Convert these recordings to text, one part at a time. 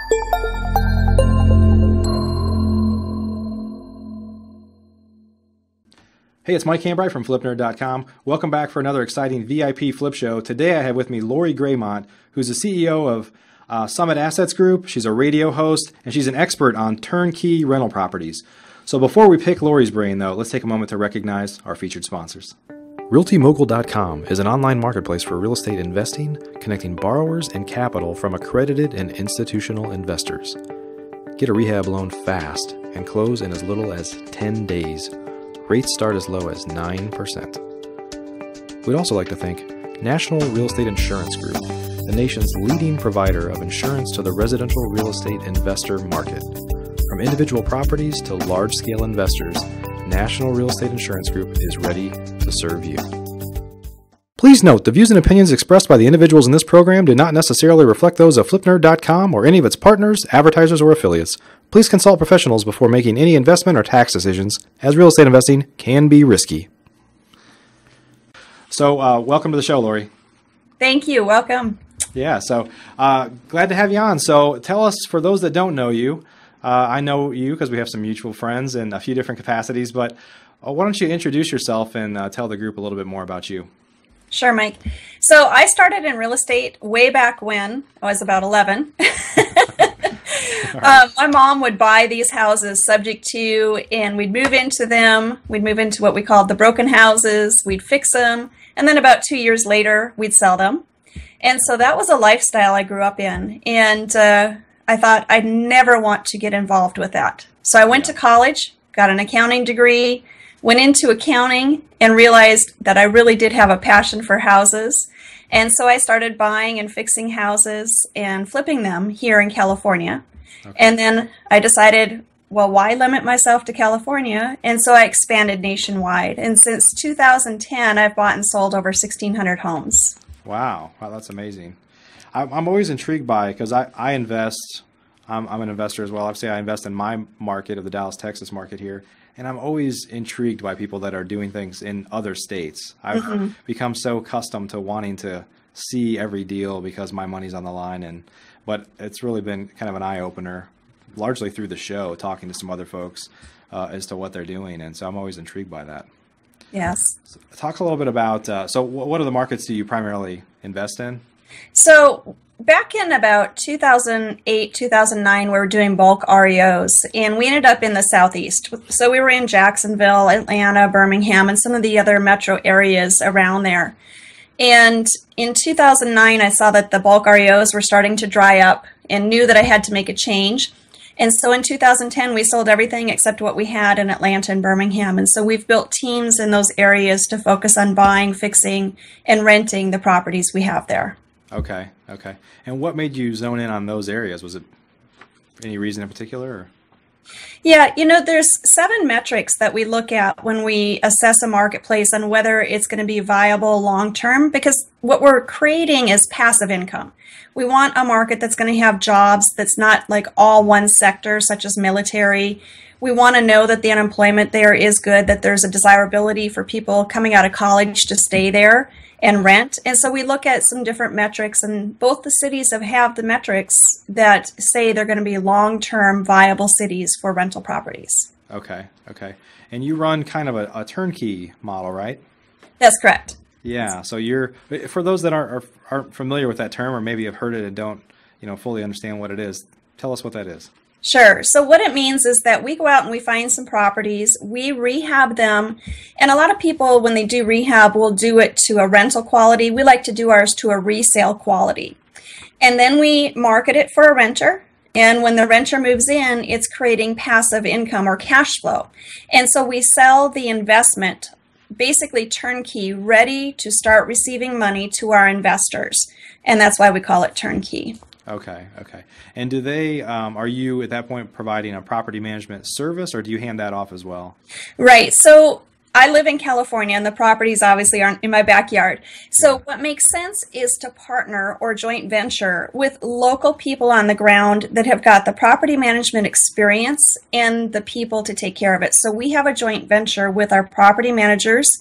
Hey, it's Mike Cambrai from FlipNerd.com. Welcome back for another exciting VIP Flip Show. Today I have with me Lori Greymont, who's the CEO of Summit Assets Group. She's a radio host, and she's an expert on turnkey rental properties. So before we pick Lori's brain, though, let's take a moment to recognize our featured sponsors. RealtyMogul.com is an online marketplace for real estate investing, connecting borrowers and capital from accredited and institutional investors. Get a rehab loan fast and close in as little as 10 days. Rates start as low as 9%. We'd also like to thank National Real Estate Insurance Group, the nation's leading provider of insurance to the residential real estate investor market. From individual properties to large-scale investors, National Real Estate Insurance Group is ready to serve you. Please note, the views and opinions expressed by the individuals in this program do not necessarily reflect those of FlipNerd.com or any of its partners, advertisers, or affiliates. Please consult professionals before making any investment or tax decisions, as real estate investing can be risky. So, welcome to the show, Lori. Thank you. Welcome. Yeah, so glad to have you on. So, tell us, for those that don't know you, I know you because we have some mutual friends in a few different capacities, but why don't you introduce yourself and tell the group a little bit more about you? Sure, Mike. So I started in real estate way back when I was about 11. My mom would buy these houses subject to, and we'd move into them. We'd move into what we called the broken houses. We'd fix them. And then about 2 years later, we'd sell them. And so that was a lifestyle I grew up in. And I thought I'd never want to get involved with that. So I went to college, got an accounting degree, went into accounting, and realized that I really did have a passion for houses. And so I started buying and fixing houses and flipping them here in California. Okay. And then I decided, well, why limit myself to California? And so I expanded nationwide. And since 2010, I've bought and sold over 1,600 homes. Wow, that's amazing. I'm always intrigued by, because I invest, I'm an investor as well. Obviously, I invest in my market of the Dallas, Texas market here. And I'm always intrigued by people that are doing things in other states. I've become so accustomed to wanting to see every deal because my money's on the line. But it's really been kind of an eye-opener, largely through the show, talking to some other folks as to what they're doing. And so I'm always intrigued by that. Yes. So talk a little bit about, so what are the markets do you primarily invest in? So back in about 2008, 2009, we were doing bulk REOs, and we ended up in the Southeast. So we were in Jacksonville, Atlanta, Birmingham, and some of the other metro areas around there. And in 2009, I saw that the bulk REOs were starting to dry up and knew that I had to make a change. And so in 2010, we sold everything except what we had in Atlanta and Birmingham. And so we've built teams in those areas to focus on buying, fixing, and renting the properties we have there. Okay. And what made you zone in on those areas? Was it any reason in particular? Or? Yeah, there's 7 metrics that we look at when we assess a marketplace on whether it's going to be viable long-term, because what we're creating is passive income. We want a market that's going to have jobs that's not like all one sector, such as military. We want to know that the unemployment there is good, that there's a desirability for people coming out of college to stay there and rent. And so we look at some different metrics, and both the cities have the metrics that say they're going to be long-term viable cities for rental properties. Okay. And you run kind of a turnkey model, right? That's correct. Yeah. So for those that aren't familiar with that term, or maybe have heard it and don't, fully understand what it is, tell us what that is. Sure. So what it means is that we go out and we find some properties, we rehab them, and a lot of people, when they do rehab, will do it to a rental quality. We like to do ours to a resale quality. And then we market it for a renter, and when the renter moves in, it's creating passive income or cash flow. And so we sell the investment, basically turnkey, ready to start receiving money to our investors. And that's why we call it turnkey. Okay. And do they, are you at that point providing a property management service, or do you hand that off as well? Right. So I live in California, and the properties obviously aren't in my backyard. So what makes sense is to partner or joint venture with local people on the ground that have got the property management experience and the people to take care of it. So we have a joint venture with our property managers,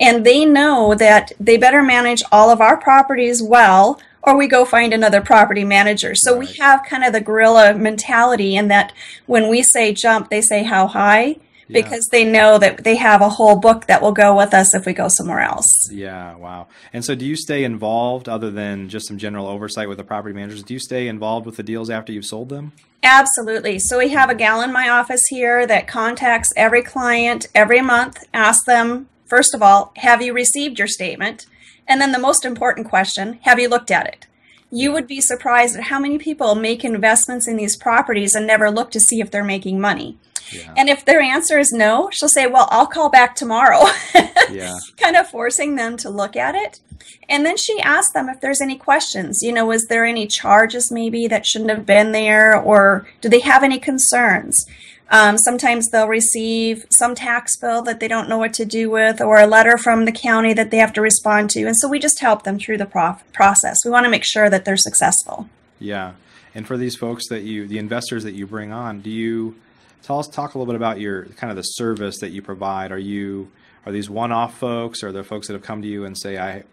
and they know that they better manage all of our properties well, or we go find another property manager. So we have kind of the guerrilla mentality in that when we say jump, they say how high, because they know that they have a whole book that will go with us if we go somewhere else. Yeah, wow. And so do you stay involved, other than just some general oversight with the property managers? Do you stay involved with the deals after you've sold them? Absolutely. So we have a gal in my office here that contacts every client every month, asks them, first of all, have you received your statement? And then the most important question, have you looked at it? You would be surprised at how many people make investments in these properties and never look to see if they're making money. Yeah. And if their answer is no, she'll say, well, I'll call back tomorrow. Kind of forcing them to look at it. And then she asks them if there's any questions. You know, is there any charges maybe that shouldn't have been there? Or do they have any concerns? Sometimes they'll receive some tax bill that they don't know what to do with, or a letter from the county that they have to respond to. And so we just help them through the process. We want to make sure that they're successful. Yeah. And for these folks that the investors that you bring on, talk a little bit about your kind of the service that you provide. Are these one-off folks, or are there folks that have come to you and say, I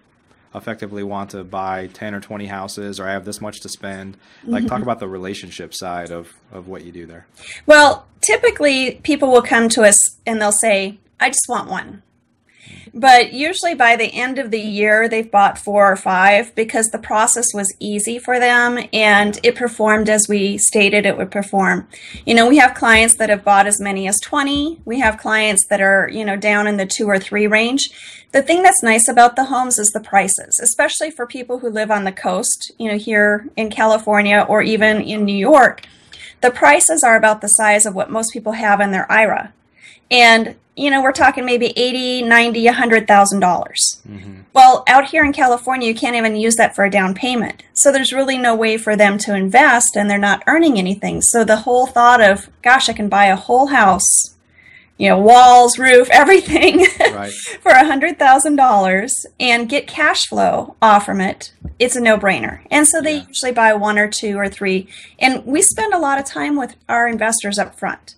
effectively want to buy 10 or 20 houses, or I have this much to spend? Like, talk about the relationship side of what you do there. Well, typically people will come to us and they'll say, I just want one. But usually by the end of the year, they've bought 4 or 5 because the process was easy for them and it performed as we stated it would perform. You know, we have clients that have bought as many as 20. We have clients that are, you know, down in the 2 or 3 range. The thing that's nice about the homes is the prices, especially for people who live on the coast, you know, here in California or even in New York. The prices are about the size of what most people have in their IRA. And, you know, we're talking maybe $80,000, $90,000, $100,000. Well, out here in California, you can't even use that for a down payment. So there's really no way for them to invest, and they're not earning anything. So the whole thought of, gosh, I can buy a whole house, you know, walls, roof, everything for $100,000 and get cash flow off from it, it's a no-brainer. And so they usually buy 1 or 2 or 3. And we spend a lot of time with our investors up front.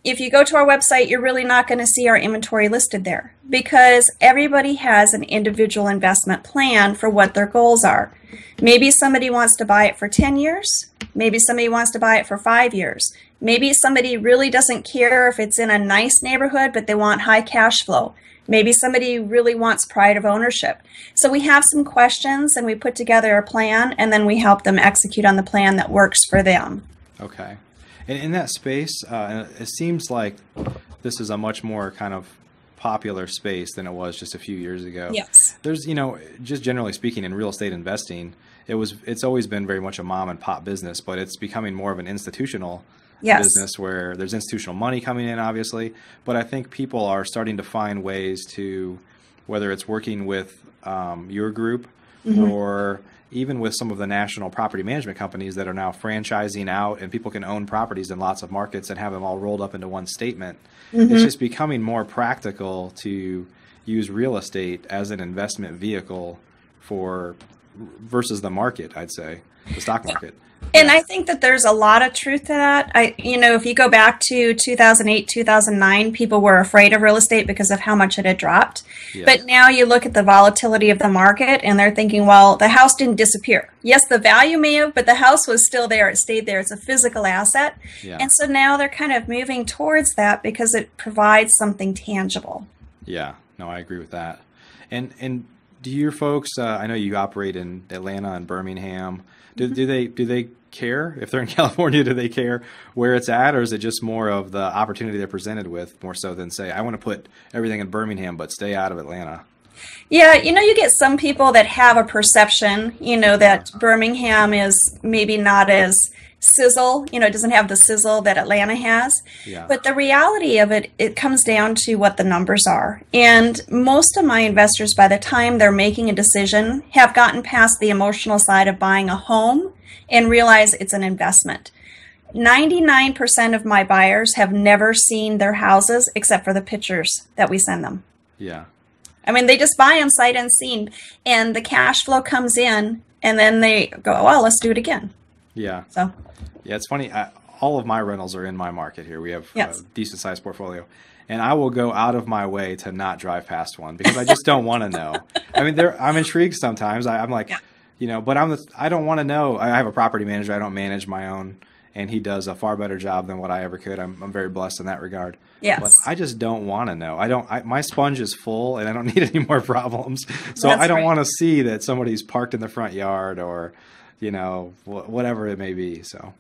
If you go to our website, you're really not going to see our inventory listed there because everybody has an individual investment plan for what their goals are. Maybe somebody wants to buy it for 10 years. Maybe somebody wants to buy it for 5 years. Maybe somebody really doesn't care if it's in a nice neighborhood, but they want high cash flow. Maybe somebody really wants pride of ownership. So we have some questions and we put together a plan, and then we help them execute on the plan that works for them. Okay. And in that space, it seems like this is a much more kind of popular space than it was just a few years ago. Yes. There's, you know, just generally speaking in real estate investing, it's always been very much a mom and pop business, but it's becoming more of an institutional business where there's institutional money coming in, obviously. But I think people are starting to find ways to, whether it's working with your group or even with some of the national property management companies that are now franchising out, and people can own properties in lots of markets and have them all rolled up into one statement. It's just becoming more practical to use real estate as an investment vehicle versus the market, I'd say, the stock market. And I think that there's a lot of truth to that. You know, if you go back to 2008, 2009, people were afraid of real estate because of how much it had dropped. But now you look at the volatility of the market and they're thinking, well, the house didn't disappear. Yes, the value may have, but the house was still there. It stayed there. It's a physical asset. And so now they're kind of moving towards that because it provides something tangible. Yeah, no, I agree with that. And do your folks, I know you operate in Atlanta and Birmingham. Do they care if they're in California? Do they care where it's at, or is it just more of the opportunity they're presented with more so than say, I want to put everything in Birmingham but stay out of Atlanta? Yeah, you know, you get some people that have a perception, you know, that Birmingham is maybe not as sizzle, you know, it doesn't have the sizzle that Atlanta has. But the reality of it, it comes down to what the numbers are. And most of my investors, by the time they're making a decision, have gotten past the emotional side of buying a home and realize it's an investment. 99% of my buyers have never seen their houses except for the pictures that we send them. I mean, they just buy them sight unseen, and the cash flow comes in, and then they go, well, let's do it again. So it's funny. All of my rentals are in my market here. We have a decent sized portfolio, and I will go out of my way to not drive past one because I just don't want to know. I mean, I'm intrigued sometimes. I'm like, but I don't want to know. I have a property manager. I don't manage my own, and he does a far better job than what I ever could. I'm very blessed in that regard. Yes. But I just don't want to know. My sponge is full, and I don't need any more problems. So I don't want to see that somebody's parked in the front yard or, whatever it may be. So.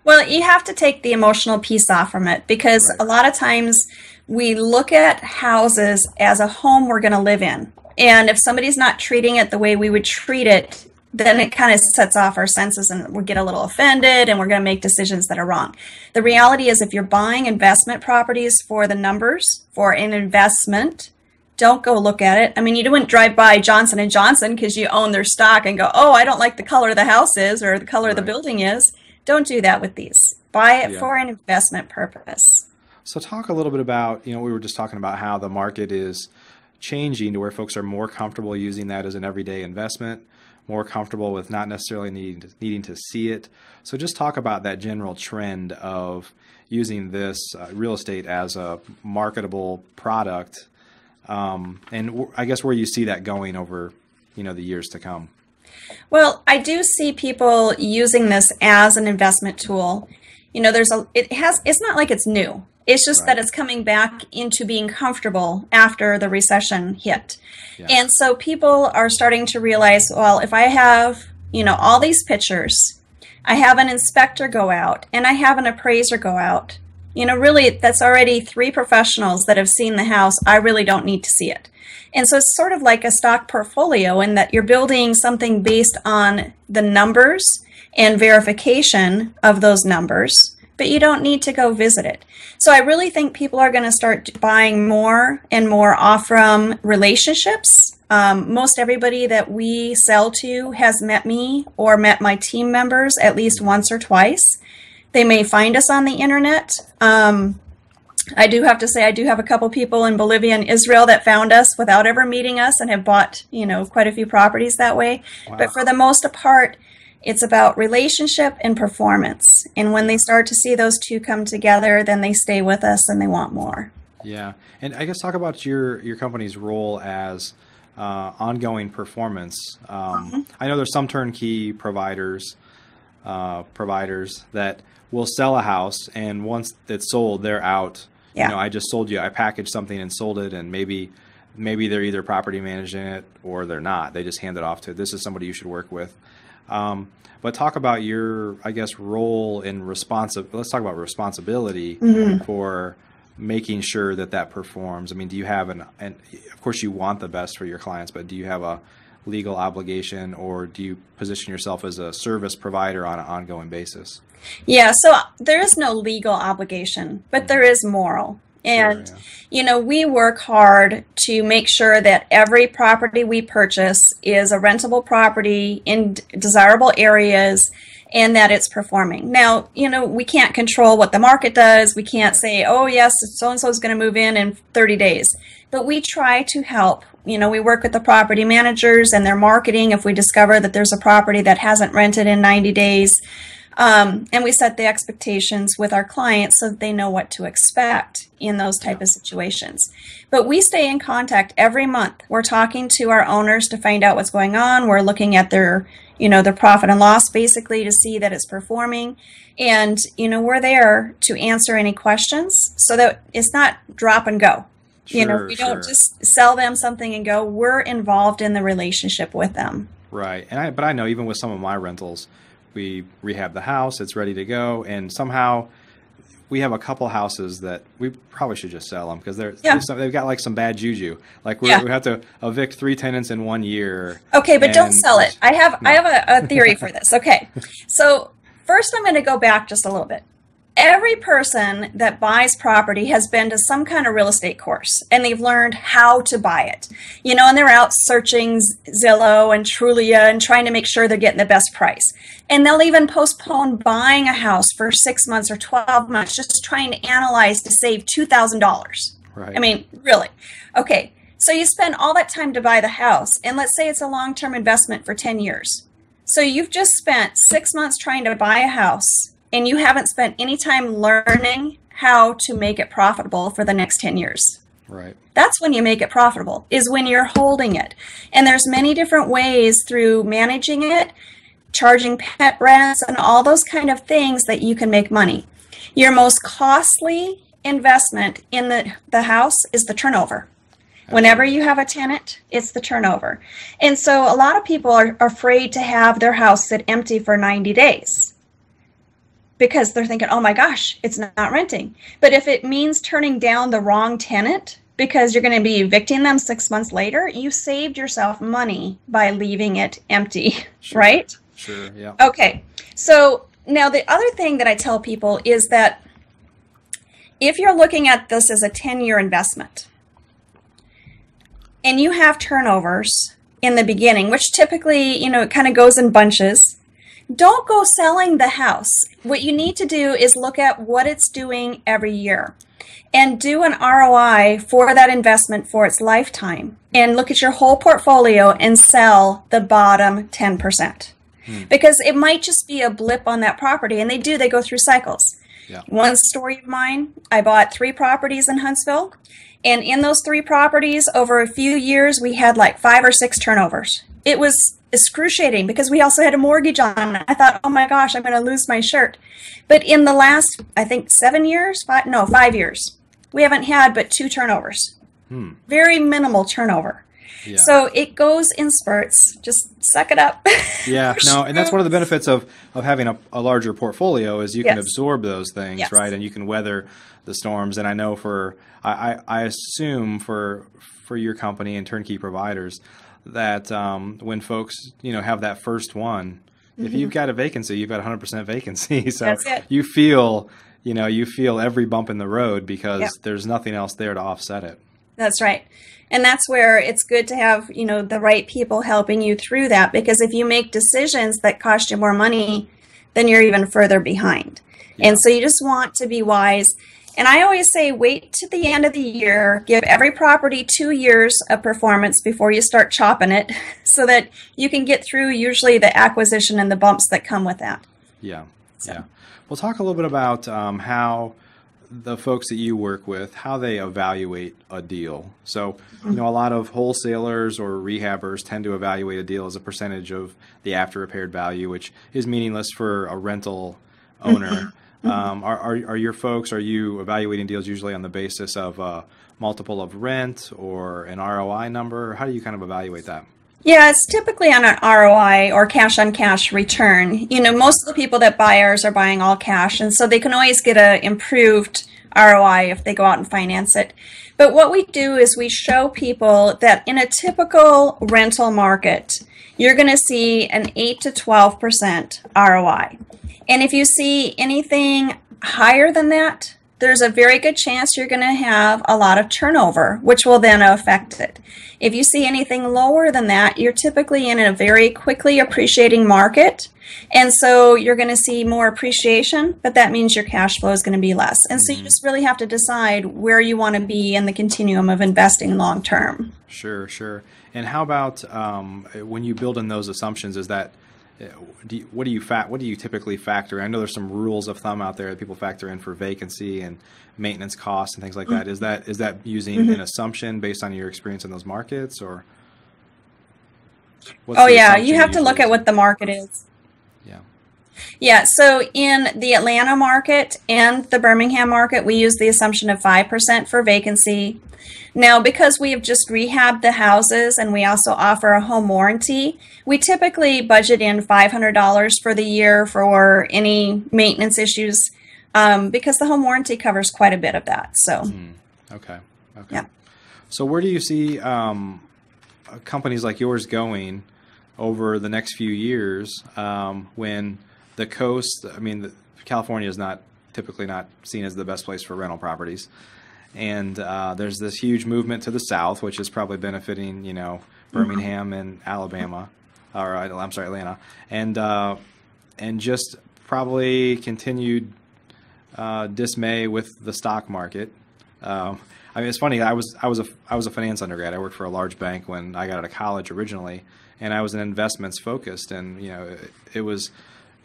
Well, you have to take the emotional piece off from it, because a lot of times we look at houses as a home we're going to live in. And if somebody's not treating it the way we would treat it, then it kind of sets off our senses and we get a little offended and we're going to make decisions that are wrong. The reality is, if you're buying investment properties for the numbers, for an investment, don't go look at it. I mean, you wouldn't drive by Johnson & Johnson because you own their stock and go, oh, I don't like the color the house is or the color the building is. Don't do that with these. Buy it for an investment purpose. So talk a little bit about, we were just talking about how the market is changing to where folks are more comfortable using that as an everyday investment, more comfortable with not necessarily needing to see it. So just talk about that general trend of using this real estate as a marketable product, and I guess where you see that going over, the years to come. Well, I do see people using this as an investment tool. It's not like it's new. It's just that it's coming back into being comfortable after the recession hit. Yeah. And so people are starting to realize, well, if I have, all these pictures, I have an inspector go out and I have an appraiser go out, really that's already 3 professionals that have seen the house. I really don't need to see it. And so it's sort of like a stock portfolio in that you're building something based on the numbers and verification of those numbers, but you don't need to go visit it. So I really think people are going to start buying more and more off from relationships. Most everybody that we sell to has met me or met my team members at least once or twice. They may find us on the internet. I do have to say I do have a couple people in Bolivia and Israel that found us without ever meeting us and have bought, quite a few properties that way. Wow. But for the most part, it's about relationship and performance. And when they start to see those two come together, then they stay with us and they want more. Yeah. And I guess talk about your company's role as ongoing performance. I know there's some turnkey providers that will sell a house, and once it's sold, they're out. Yeah. I just sold you. I packaged something and sold it, and maybe they're either property managing it or they're not. They just hand it off to, this is somebody you should work with. But talk about your, I guess, role in let's talk about responsibility for making sure that performs. I mean, do you have and of course you want the best for your clients, but do you have a legal obligation, or do you position yourself as a service provider on an ongoing basis? Yeah, so there is no legal obligation, but there is moral. And, we work hard to make sure that every property we purchase is a rentable property in desirable areas and that it's performing. Now, we can't control what the market does. We can't say, oh, yes, so-and-so is going to move in 30 days. But we try to help. We work with the property managers and their marketing if we discover that there's a property that hasn't rented in 90 days. And we set the expectations with our clients so that they know what to expect in those type of situations. But we stay in contact every month. We're talking to our owners to find out what's going on. We're looking at their profit and loss basically to see that it's performing. And, we're there to answer any questions so that it's not drop and go. We don't just sell them something and go. We're involved in the relationship with them. Right. But I know even with some of my rentals, we rehab the house, it's ready to go, and somehow we have a couple houses that we probably should just sell them because they've got like some bad juju. Like we have to evict 3 tenants in 1 year. Okay, but don't sell it. I have a theory for this. Okay, so first I'm going to go back just a little bit. Every person that buys property has been to some kind of real estate course and they've learned how to buy it, and they're out searching Zillow and Trulia and trying to make sure they're getting the best price. And they'll even postpone buying a house for 6 months or 12 months, just trying to analyze to save $2,000. Right. I mean, really. Okay. So you spend all that time to buy the house, and let's say it's a long-term investment for 10 years. So you've just spent 6 months trying to buy a house, and you haven't spent any time learning how to make it profitable for the next 10 years. Right. That's when you make it profitable, is when you're holding it. And there's many different ways through managing it, charging pet rents, and all those kind of things that you can make money. Your most costly investment in the house is the turnover. Whenever you have a tenant, it's the turnover. And so a lot of people are afraid to have their house sit empty for 90 days because they're thinking, oh my gosh, it's not renting. But if it means turning down the wrong tenant because you're going to be evicting them 6 months later, you saved yourself money by leaving it empty, Sure. right? Sure, yeah. Okay, so now the other thing that I tell people is that if you're looking at this as a 10-year investment, and you have turnovers in the beginning, which typically, it kind of goes in bunches, don't go selling the house. What you need to do is look at what it's doing every year and do an ROI for that investment for its lifetime, and look at your whole portfolio and sell the bottom 10%. Because it might just be a blip on that property, and they go through cycles. Yeah. One story of mine, I bought 3 properties in Huntsville, and in those 3 properties, over a few years, we had like 5 or 6 turnovers. It was excruciating because we also had a mortgage on it. I thought, oh my gosh, I'm going to lose my shirt. But in the last, I think 5 years, we haven't had but 2 turnovers. Very minimal turnover. Yeah. So it goes in spurts. Just suck it up. Yeah, no, and that's one of the benefits of having a larger portfolio is you can Yes. absorb those things, Yes. right? And you can weather the storms. And I know I assume for your company and turnkey providers that when folks, have that first one, if you've got a vacancy, you've got 100% vacancy. So That's it. you feel every bump in the road because Yep. there's nothing else there to offset it. That's right. And that's where it's good to have, the right people helping you through that, because if you make decisions that cost you more money, then you're even further behind. Yeah. And so you just want to be wise. And I always say, wait to the end of the year, give every property 2 years of performance before you start chopping it so that you can get through usually the acquisition and the bumps that come with that. Yeah. So. Yeah. We'll talk a little bit about how the folks that you work with, how they evaluate a deal. So, a lot of wholesalers or rehabbers tend to evaluate a deal as a percentage of the after repaired value, which is meaningless for a rental owner. Are your folks, are you evaluating deals usually on the basis of a multiple of rent or an ROI number? How do you kind of evaluate that? Yeah, it's typically on an ROI or cash on cash return. Most of the people that buy ours are buying all cash, and so they can always get an improved ROI if they go out and finance it. But what we do is we show people that in a typical rental market, you're going to see an 8 to 12% ROI. And if you see anything higher than that, there's a very good chance you're going to have a lot of turnover, which will then affect it. If you see anything lower than that, you're typically in a very quickly appreciating market. And so you're going to see more appreciation, but that means your cash flow is going to be less. And so you just really have to decide where you want to be in the continuum of investing long term. Sure, sure. And how about when you build in those assumptions, is that what do you typically factor in? I know there's some rules of thumb out there that people factor in for vacancy and maintenance costs and things like that. Is that using an assumption based on your experience in those markets, or? Oh yeah, you have to look at what the market is. Yeah. Yeah, so in the Atlanta market and the Birmingham market, we use the assumption of 5% for vacancy. Now, because we have just rehabbed the houses and we also offer a home warranty, we typically budget in $500 for the year for any maintenance issues because the home warranty covers quite a bit of that. So, Okay. Yeah. So where do you see companies like yours going over the next few years when the coast, California is typically not seen as the best place for rental properties. And there's this huge movement to the south, which is probably benefiting, Birmingham and Alabama, or I'm sorry, Atlanta, and just probably continued dismay with the stock market. It's funny. I was a finance undergrad. I worked for a large bank when I got out of college originally, and I was in investments focused. And it was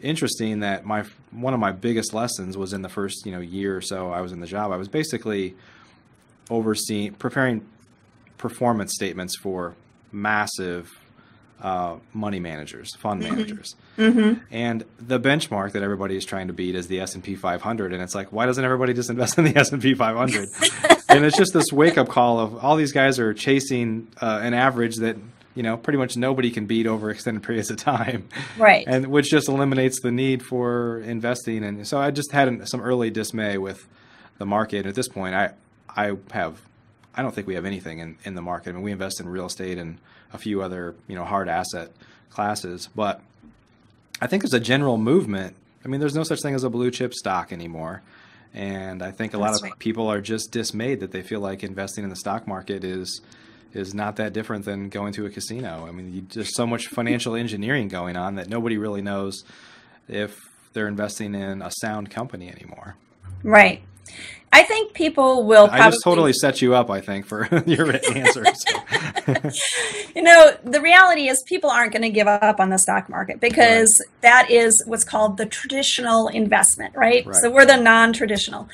interesting that one of my biggest lessons was in the first year or so I was in the job. I was basically preparing performance statements for massive money managers, fund managers. Mm-hmm. And the benchmark that everybody is trying to beat is the S&P 500. And it's like, why doesn't everybody just invest in the S&P 500? And it's just this wake-up call of all these guys are chasing an average that, pretty much nobody can beat over extended periods of time. Right. And which just eliminates the need for investing. And so I just had some early dismay with the market. At this point, I don't think we have anything in the market. I mean, we invest in real estate and a few other, hard asset classes. But I think there's a general movement. I mean, there's no such thing as a blue chip stock anymore. And I think a lot of people are just dismayed that they feel like investing in the stock market is not that different than going to a casino. I mean, there's so much financial engineering going on that nobody really knows if they're investing in a sound company anymore. Right. I think people will probably... I just totally set you up, I think, for your answer. So. The reality is people aren't going to give up on the stock market because that is what's called the traditional investment, right? So we're the non-traditional.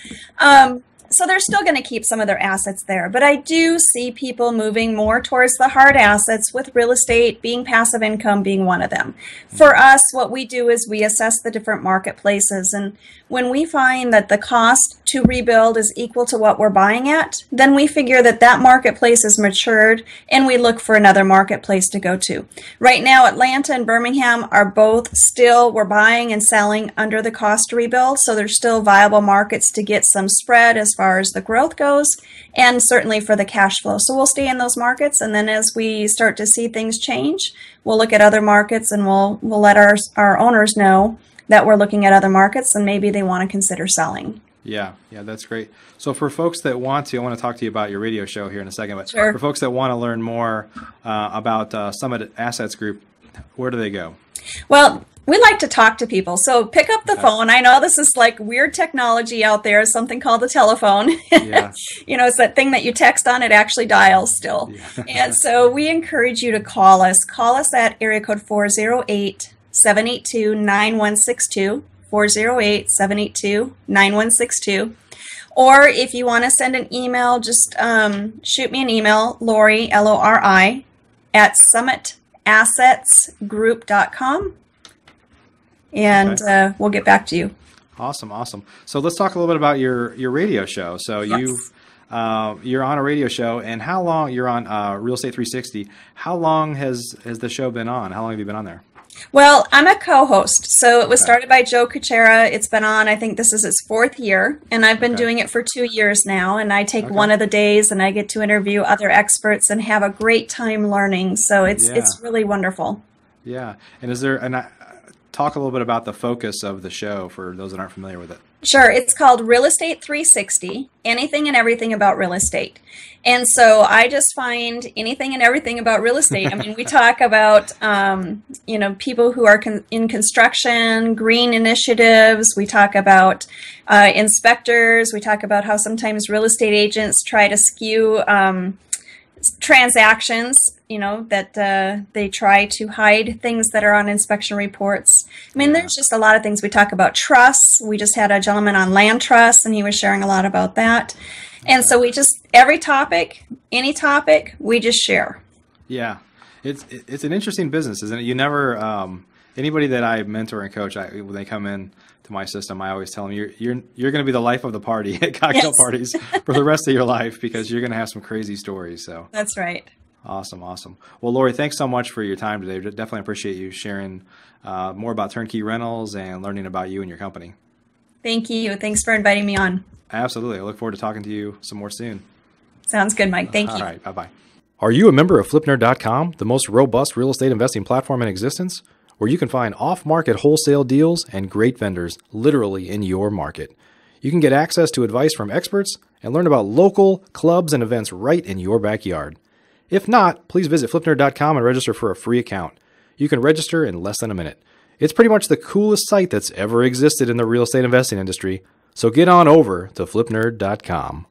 So they're still going to keep some of their assets there. But I do see people moving more towards the hard assets, with real estate being passive income being one of them. For us, what we do is we assess the different marketplaces. And when we find that the cost to rebuild is equal to what we're buying at, then we figure that that marketplace is matured and we look for another marketplace to go to. Right now, Atlanta and Birmingham are both still, we're buying and selling under the cost to rebuild. So there's still viable markets to get some spread as far as the growth goes, and certainly for the cash flow. So we'll stay in those markets, and then as we start to see things change, we'll look at other markets, and we'll let our owners know that we're looking at other markets and maybe they want to consider selling. Yeah, that's great. So for folks that want to, I want to talk to you about your radio show here in a second, but Sure. For folks that want to learn more about Summit Assets Group, where do they go? Well, we like to talk to people. So pick up the phone. I know this is like weird technology out there, something called the telephone. Yeah. It's that thing that you text on, it actually dials still. Yeah. And so we encourage you to call us. Call us at area code 408-782-9162, 408-782-9162. Or if you want to send an email, just shoot me an email, Lori, Lori, at summitassetsgroup.com. And we'll get back to you. Awesome. So let's talk a little bit about your radio show. So you're on a radio show, and how long you're on Real Estate 360? How long has the show been on? How long have you been on there? Well, I'm a co-host. So it was started by Joe Kuchera. It's been on, I think this is its 4th year, and I've been doing it for 2 years now. And I take one of the days, and I get to interview other experts and have a great time learning. So it's really wonderful. Yeah. And talk a little bit about the focus of the show for those that aren't familiar with it. Sure. It's called Real Estate 360, anything and everything about real estate. And so I just find anything and everything about real estate. I mean, we talk about, people who are in construction, green initiatives. We talk about inspectors. We talk about how sometimes real estate agents try to skew transactions, that they try to hide things that are on inspection reports. I mean, there's just a lot of things. We talk about trusts. We just had a gentleman on land trusts, and he was sharing a lot about that. And so we just, every topic, any topic, we just share. Yeah. It's an interesting business, isn't it? You never, anybody that I mentor and coach, when they come in to my system, I always tell them you're going to be the life of the party at cocktail parties for the rest of your life, because you're going to have some crazy stories. So that's right. Awesome. Well, Lori, thanks so much for your time today. Definitely appreciate you sharing more about Turnkey Rentals and learning about you and your company. Thank you. Thanks for inviting me on. Absolutely. I look forward to talking to you some more soon. Sounds good, Mike. Thank you. All right. Bye-bye. Are you a member of FlipNerd.com, the most robust real estate investing platform in existence, where you can find off-market wholesale deals and great vendors literally in your market? You can get access to advice from experts and learn about local clubs and events right in your backyard. If not, please visit FlipNerd.com and register for a free account. You can register in less than a minute. It's pretty much the coolest site that's ever existed in the real estate investing industry. So get on over to FlipNerd.com.